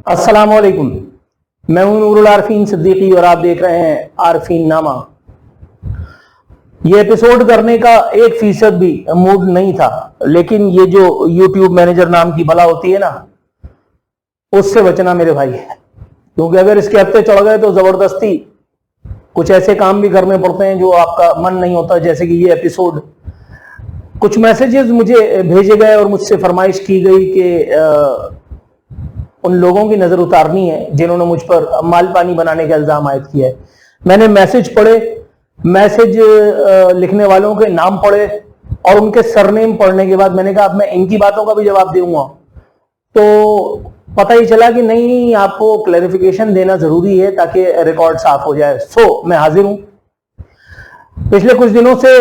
السلام علیکم، میں ہوں نور العارفین صدیقی اور آپ دیکھ رہے ہیں عارفین نامہ۔ یہ ایپیسوڈ کرنے کا 1% بھی موڈ نہیں تھا، لیکن یہ جو یوٹیوب مینیجر نام کی بلا ہوتی ہے نا، اس سے بچنا میرے بھائی ہے، کیونکہ اگر اس کے ہفتے چڑھ گئے تو زبردستی کچھ ایسے کام بھی کرنے پڑتے ہیں جو آپ کا من نہیں ہوتا، جیسے کہ یہ ایپیسوڈ۔ کچھ میسیجز مجھے بھیجے گئے اور مجھ سے فرمائش کی گئی کہ ان لوگوں کی نظر اتارنی ہے جنہوں نے مجھ پر مال پانی بنانے کا الزام عائد کیا ہے۔ میں نے میسج پڑھے، میسج لکھنے والوں کے نام پڑھے اور ان کے سرنیم پڑھنے کے بعد میں نے کہا اب میں ان کی باتوں کا بھی جواب دوں گا، تو پتہ ہی چلا کہ نہیں، آپ کو کلیریفیکیشن دینا ضروری ہے تاکہ ریکارڈ صاف ہو جائے۔ میں حاضر ہوں۔ پچھلے کچھ دنوں سے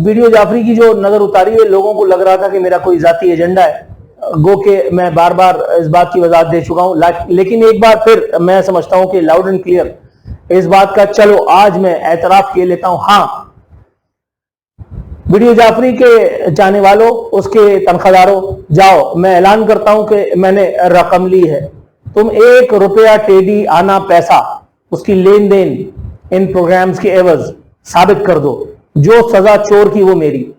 ویڈیو جعفری کی جو نظر اتاری ہے، لوگوں کو لگ رہا تھا کہ میرا کوئی ذاتی ایجنڈا ہے، گو کہ میں بار بار اس بات کی وضاحت دے چکا ہوں، لیکن ایک بار پھر میں سمجھتا ہوں کہ لاؤڈ اینڈ کلیئر اس بات کا چلو آج میں اعتراف کیے لیتا ہوں۔ ہاں، ویڈیو جعفری کے چاہنے والوں، اس کے تنخواہ داروں، جاؤ، میں اعلان کرتا ہوں کہ میں نے رقم لی ہے، تم 1 روپیہ ٹیڈی آنا پیسہ اس کی لین دین ان پروگرامز کے عوض ثابت کر دو، جو سزا چور کی وہ میری۔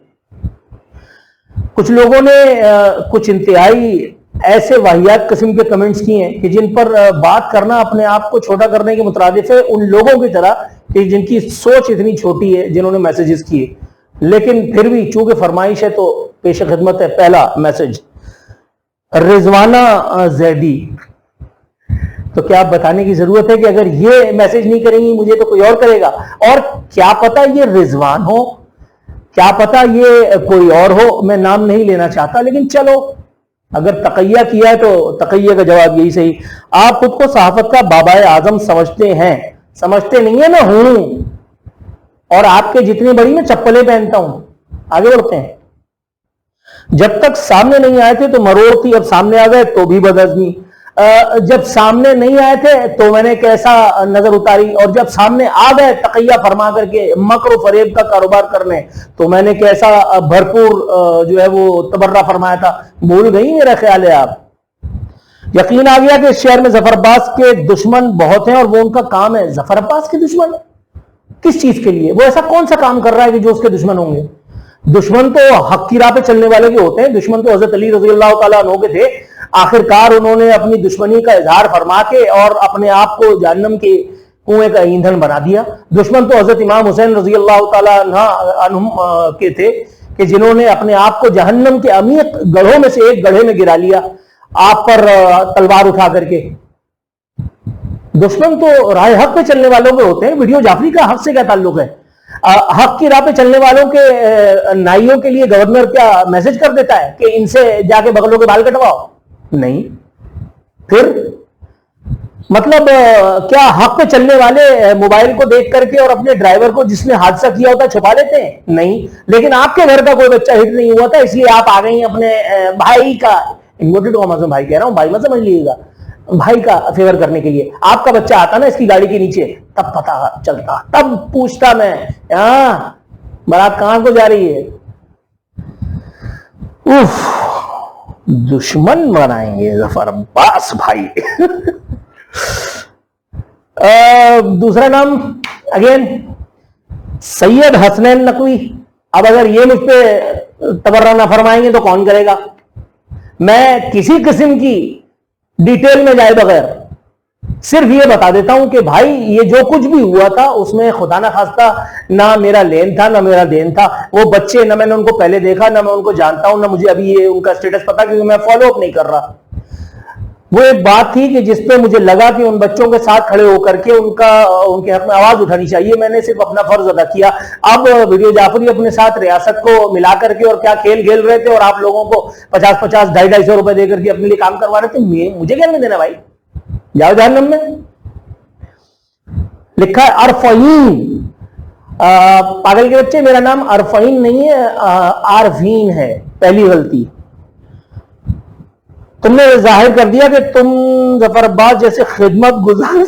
کچھ لوگوں نے کچھ انتہائی ایسے واہیات قسم کے کمنٹس کیے ہیں کہ جن پر بات کرنا اپنے آپ کو چھوٹا کرنے کے مترادف ہے، ان لوگوں کی طرح کہ جن کی سوچ اتنی چھوٹی ہے، جنہوں نے میسیجز کیے۔ لیکن پھر بھی چونکہ فرمائش ہے تو پیش خدمت ہے پہلا میسج۔ رضوانہ زیدی، تو کیا بتانے کی ضرورت ہے کہ اگر یہ میسج نہیں کریں گی مجھے تو کوئی اور کرے گا؟ اور کیا پتہ یہ رضوان ہو، کیا پتہ یہ کوئی اور ہو، میں نام نہیں لینا چاہتا، لیکن چلو اگر تقیہ کیا ہے تو تقیہ کا جواب یہی صحیح۔ آپ خود کو صحافت کا بابا اعظم سمجھتے ہیں، سمجھتے نہیں ہیں، میں ہوں، اور آپ کے جتنی بڑی میں چپلیں پہنتا ہوں۔ آگے بڑھتے ہیں۔ جب تک سامنے نہیں آئے تھے تو مرور تھی، اب سامنے آ گئے تو بھی بدعزمی۔ جب سامنے نہیں آئے تھے تو میں نے کیسا نظر اتاری، اور جب سامنے آ گئے تقیہ فرما کر کے مکر و فریب کا کاروبار کرنے تو میں نے کیسا بھرپور جو ہے وہ تبرہ فرمایا تھا۔ بھول گئی میرا خیال ہے آپ؟ یقین آ گیا کہ اس شہر میں ظفر عباس کے دشمن بہت ہیں اور وہ ان کا کام ہے۔ ظفر عباس کے دشمن کس چیز کے لیے؟ وہ ایسا کون سا کام کر رہا ہے کہ جو اس کے دشمن ہوں گے؟ دشمن تو حق کی راہ پہ چلنے والے کے ہوتے ہیں۔ دشمن تو حضرت علی رضی اللہ تعالیٰ عنہ کے تھے۔ آخرکار انہوں نے اپنی دشمنی کا اظہار فرما کے اور اپنے آپ کو جہنم کے کنویں کا ایندھن بنا دیا۔ دشمن تو حضرت امام حسین رضی اللہ تعالیٰ عنہ کے تھے کہ جنہوں نے اپنے آپ کو جہنم کے عمیق گڑھوں میں سے ایک گڑھے میں گرا لیا آپ پر تلوار اٹھا کر کے۔ دشمن تو راہ حق پہ چلنے والوں کے ہوتے ہیں۔ ویڈیو جعفری کا حق سے کیا تعلق ہے؟ حق کی راہ پہ چلنے والوں کے نائیوں کے لیے گورنر کیا میسج کر دیتا ہے کہ ان سے جا کے بغلوں کے بال کٹواؤ؟ نہیں۔ پھر مطلب کیا حق پہ چلنے والے موبائل کو دیکھ کر کے اور اپنے ڈرائیور کو جس نے حادثہ کیا ہوتا ہے چھپا لیتے ہیں؟ نہیں۔ لیکن آپ کے گھر کا کوئی بچہ ہٹ نہیں ہوا تھا، اس لیے آپ آ گئی اپنے بھائی کا، انورٹڈ کاماز میں بھائی کہہ رہا ہوں، بھائی مت سمجھ لیجیے گا، بھائی کا فیور کرنے کے لیے۔ آپ کا بچہ آتا نا اس کی گاڑی کے نیچے، تب پتہ چلتا، تب پوچھتا میں، ہاں بارات کہاں کو جا رہی ہے؟ اوف، دشمن بنائیں گے ظفر عباس بھائی۔ دوسرا نام اگین سید حسنین نقوی۔ اب اگر یہ مجھ پہ تبرہ نہ فرمائیں گے تو کون کرے گا؟ میں کسی قسم کی ڈیٹیل میں جائے بغیر صرف یہ بتا دیتا ہوں کہ بھائی یہ جو کچھ بھی ہوا تھا اس میں خدا نہ خواستہ نہ میرا لین تھا نہ میرا دین تھا۔ وہ بچے نہ میں نے ان کو پہلے دیکھا، نہ میں ان کو جانتا ہوں، نہ مجھے ابھی یہ ان کا سٹیٹس پتا کیونکہ میں فالو اپ نہیں کر رہا۔ وہ ایک بات تھی کہ جس پہ مجھے لگا کہ ان بچوں کے ساتھ کھڑے ہو کر کے ان کے حق میں آواز اٹھانی چاہیے، میں نے صرف اپنا فرض ادا کیا۔ اب ویڈیو جعفری اپنے ساتھ ریاست کو ملا کر کے اور کیا کھیل کھیل رہے تھے اور آپ لوگوں کو 50-50 250 روپے دے کر کے اپنے لیے کام کروا رہے تھے، مجھے کیا نہیں دینا بھائی، جاؤ جہنم میں۔ لکھا ہے ارفعین، پاگل کے بچے، میرا نام ارفعین نہیں ہے، عارفین ہے، پہلی غلطی۔ تم نے ظاہر کر دیا کہ تم ظفر عباس جیسے خدمت گزار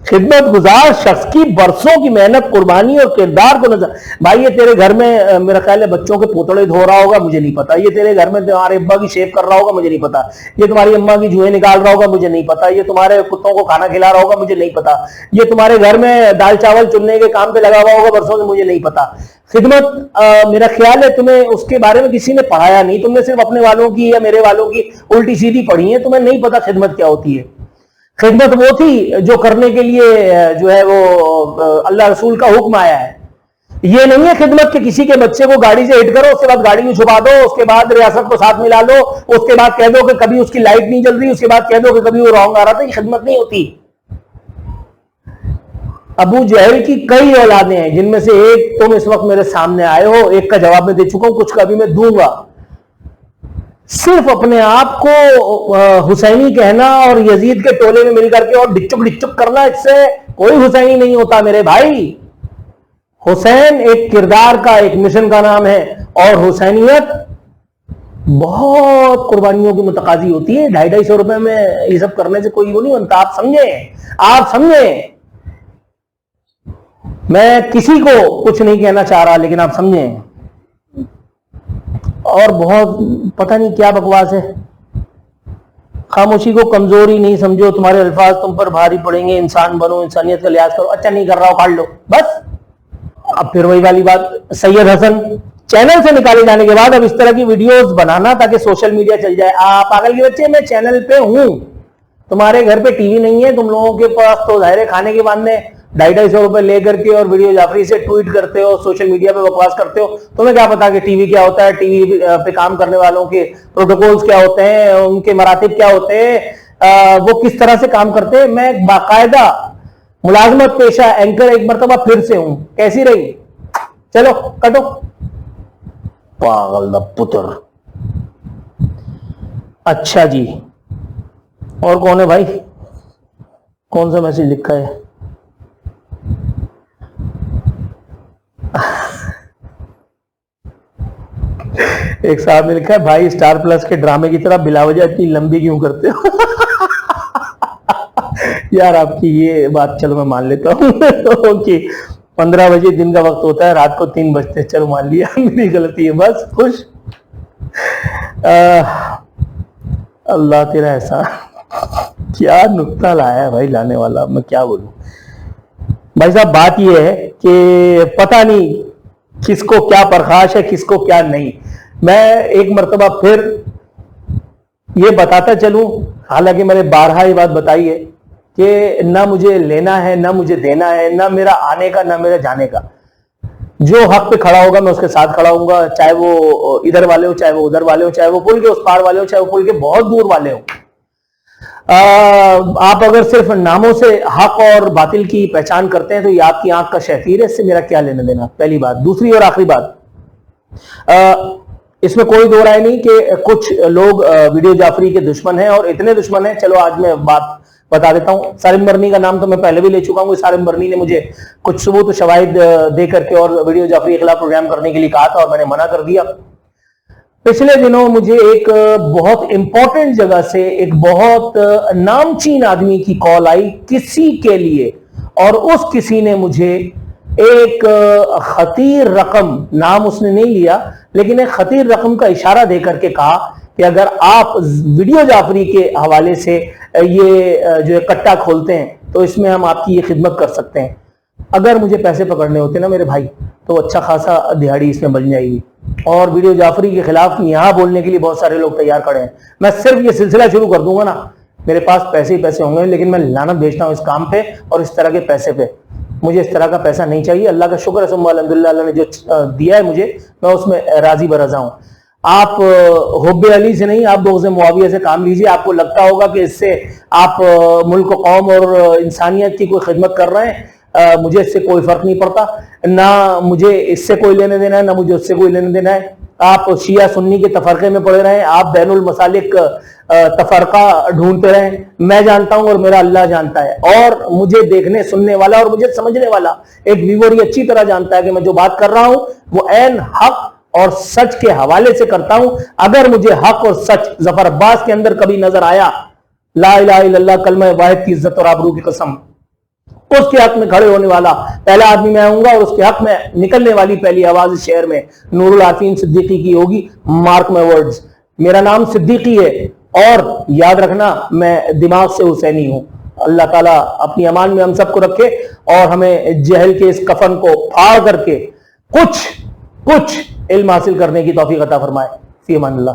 خدمت گزار شخص کی برسوں کی محنت، قربانی اور کردار کو نظر. بھائی یہ تیرے گھر میں میرا خیال ہے بچوں کے پوتڑے دھو رہا ہوگا، مجھے نہیں پتا. یہ تیرے گھر میں تمہارے ابا کی شیو کر رہا ہوگا، مجھے نہیں پتا. یہ تمہاری اماں کی جوئیں نکال رہا ہوگا، مجھے نہیں پتا. یہ تمہارے کتوں کو کھانا کھلا رہا ہوگا، مجھے نہیں پتا. یہ تمہارے گھر میں دال چاول چننے کے کام پہ لگا ہوا ہوگا برسوں سے، مجھے نہیں پتا. خدمت میرا خیال ہے تمہیں اس کے بارے میں کسی نے پڑھایا نہیں. تم نے صرف اپنے والوں کی یا میرے والوں کی الٹی سیدھی پڑھی ہے. تمہیں نہیں پتا خدمت کیا ہوتی ہے. خدمت وہ تھی جو کرنے کے لیے جو ہے وہ اللہ رسول کا حکم آیا ہے. یہ نہیں ہے خدمت کہ کسی کے بچے کو گاڑی سے ہٹ کرو، اس کے بعد گاڑی میں چھپا دو، اس کے بعد ریاست کو ساتھ ملا لو، اس کے بعد کہہ دو کہ کبھی اس کی لائٹ نہیں جل رہی، اس کے بعد کہہ دو کہ کبھی وہ رونگ آ رہا تھا. یہ خدمت نہیں ہوتی. ابو جہل کی کئی اولادیں ہیں جن میں سے ایک تم اس وقت میرے سامنے آئے ہو. ایک کا جواب میں دے چکا ہوں، کچھ کا بھی میں دوں گا. صرف اپنے آپ کو حسینی کہنا اور یزید کے ٹولے میں مل کر کے اور ڈچک کرنا، اس سے کوئی حسینی نہیں ہوتا میرے بھائی. حسین ایک کردار کا، ایک مشن کا نام ہے، اور حسینیت بہت قربانیوں کی متقاضی ہوتی ہے. 250 روپے میں یہ سب کرنے سے کوئی وہ نہیں بنتا. آپ سمجھیں. میں کسی کو کچھ نہیں کہنا چاہ رہا، لیکن آپ سمجھیں. اور بہت پتہ نہیں کیا بکواس ہے. خاموشی کو کمزوری نہیں سمجھو، تمہارے الفاظ تم پر بھاری پڑیں گے. انسان بنو، انسانیت کا لحاظ کرو. اچھا نہیں کر رہا ہو، کاٹ لو بس. اب پھر وہی والی بات، سید حسن چینل سے نکالے جانے کے بعد اب اس طرح کی ویڈیوز بنانا تاکہ سوشل میڈیا چل جائے. آپ پاگل کے بچے، میں چینل پہ ہوں. تمہارے گھر پہ ٹی وی نہیں ہے. تم لوگوں کے پاس تو ظاہر کھانے کے بعد میں 250 روپے لے کر کے اور ویڈیو جعفری سے ٹویٹ کرتے ہو، سوشل میڈیا پہ بکواس کرتے ہو. تمہیں کیا پتا کہ ٹی وی کیا ہوتا ہے، ٹی وی پہ کام کرنے والوں کے پروٹوکولز کیا ہوتے ہیں، ان کے مراتب کیا ہوتے ہیں، وہ کس طرح سے کام کرتے ہیں. میں ایک باقاعدہ ملازمت پیشہ اینکر ایک مرتبہ پھر سے ہوں. کیسی رہی؟ چلو کٹو. پاگل دا پتر. اچھا جی، اور کون ہے بھائی؟ کون سا میسج لکھا ہے؟ ایک صاحب نے لکھا ہے، بھائی اسٹار پلس کے ڈرامے کی طرح بلا وجہ اتنی لمبی کیوں کرتے ہو؟ یار آپ کی یہ بات چلو میں مان لیتا ہوں کہ 15 بجے دن کا وقت ہوتا ہے، رات کو 3 بجتے. چلو مان لیا، میری غلطی ہے. بس خوش. اللہ تیرا ایسا کیا نکتہ لایا ہے بھائی لانے والا. میں کیا بولوں بھائی صاحب. بات یہ ہے کہ پتہ نہیں کس کو کیا پرخاش ہے، کس کو کیا نہیں. میں ایک مرتبہ پھر یہ بتاتا چلوں، حالانکہ میں نے بارہا یہ بات بتائی ہے کہ نہ مجھے لینا ہے، نہ مجھے دینا ہے، نہ میرا آنے کا، نہ میرا جانے کا. جو حق پہ کھڑا ہوگا میں اس کے ساتھ کھڑا ہوں گا، چاہے وہ ادھر والے ہو، چاہے وہ ادھر والے ہو، چاہے وہ پل کے اس پار والے ہو، چاہے وہ پل کے بہت دور والے ہو. آپ اگر صرف ناموں سے حق اور باطل کی پہچان کرتے ہیں تو یہ آپ کی آنکھ کا شیطیر ہے. اس سے میرا کیا لینا دینا؟ پہلی بات. دوسری اور آخری بات، اس میں کوئی دو رائے نہیں کہ کچھ لوگ ویڈیو جعفری کے دشمن ہیں، اور اتنے دشمن ہیں. چلو آج میں بات بتا دیتا ہوں. سالم برنی کا نام تو میں پہلے بھی لے چکا ہوں. سالم برنی نے مجھے کچھ ثبوت و شواہد دے کر کے اور ویڈیو جعفری کے خلاف پروگرام کرنے کے لیے کہا تھا، اور میں نے منع کر دیا. پچھلے دنوں مجھے ایک بہت امپورٹنٹ جگہ سے ایک بہت نامچین آدمی کی کال آئی کسی کے لیے، اور اس کسی نے مجھے ایک خطیر رقم، نام اس نے نہیں لیا لیکن ایک خطیر رقم کا اشارہ دے کر کے کہا کہ اگر آپ ویڈیو جعفری کے حوالے سے یہ جو کٹا کھولتے ہیں تو اس میں ہم آپ کی یہ خدمت کر سکتے ہیں. اگر مجھے پیسے پکڑنے ہوتے نا میرے بھائی تو اچھا خاصا دہاڑی اس میں بن جائے گی. اور ویڈیو جعفری کے خلاف یہاں بولنے کے لیے بہت سارے لوگ تیار کھڑے ہیں. میں صرف یہ سلسلہ شروع کر دوں گا نا، میرے پاس پیسے ہی پیسے ہوں گے، لیکن میں لعنت بھیجتا ہوں اس کام پہ اور اس طرح کے پیسے پہ. مجھے اس طرح کا پیسہ نہیں چاہیے. اللہ کا شکر ہے ثم الحمدللہ، اللہ نے جو دیا ہے مجھے میں اس میں راضی برضا ہوں. آپ حب علی سے نہیں، آپ بغض معاویہ سے کام لیجیے. آپ کو لگتا ہوگا کہ اس سے آپ ملک و قوم اور انسانیت کی کوئی خدمت کر رہے ہیں. مجھے اس سے کوئی فرق نہیں پڑتا، نہ مجھے اس سے کوئی لینے دینا ہے، نہ مجھے اس سے کوئی لینے دینا ہے. آپ شیعہ سنی کے تفرقے میں پڑے رہیں، آپ بین المسالک تفرقہ ڈھونڈتے رہیں. میں جانتا ہوں اور میرا اللہ جانتا ہے، اور مجھے دیکھنے سننے والا اور مجھے سمجھنے والا ایک ویور یہ اچھی طرح جانتا ہے کہ میں جو بات کر رہا ہوں وہ عین حق اور سچ کے حوالے سے کرتا ہوں. اگر مجھے حق اور سچ ظفر عباس کے اندر کبھی نظر آیا، لا الہ الا اللہ کلمہ واحد کی عزت اور آبرو کی قسم، اس کے حق میں کھڑے ہونے والا پہلا آدمی میں ہوں گا، اور اس کے حق میں نکلنے والی پہلی آواز اس شہر میں نور العارفین صدیقی کی ہوگی. مارک مائی ورڈز، میرا نام صدیقی ہے، اور یاد رکھنا میں دماغ سے حسینی ہوں. اللہ تعالیٰ اپنی امان میں ہم سب کو رکھے، اور ہمیں جہل کے اس کفن کو پھاڑ کر کے کچھ علم حاصل کرنے کی توفیق عطا فرمائے. فی امان اللہ.